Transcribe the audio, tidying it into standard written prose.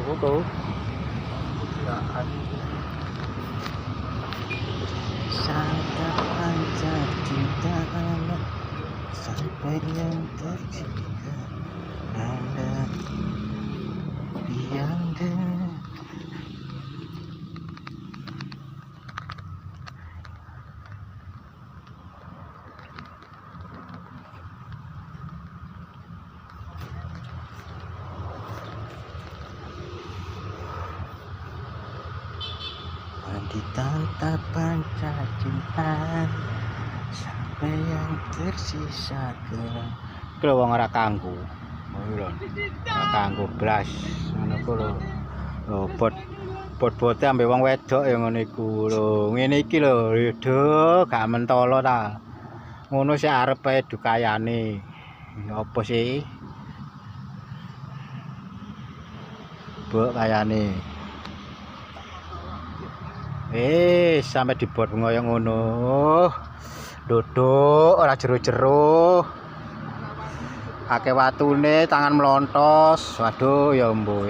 Foto. Sangat panjang cinta anak sampai yang tercinta ada yang ditantap panca cinta sampai yang tersisa kerang. Kalau wong ora kanggo, ora kanggo blas, ngono ku lho. Lho bot-bote ambek wong wedok ya ngono iku lho. Ngene iki lho, do gak mentolo ta. Ngono sik arep ae dukayane. Apa sih? Mbok kayane. Sampai dibot ngoyo ngono. Duduk ora jero-jero. Akeh watune, tangan melontos. Waduh ya mbok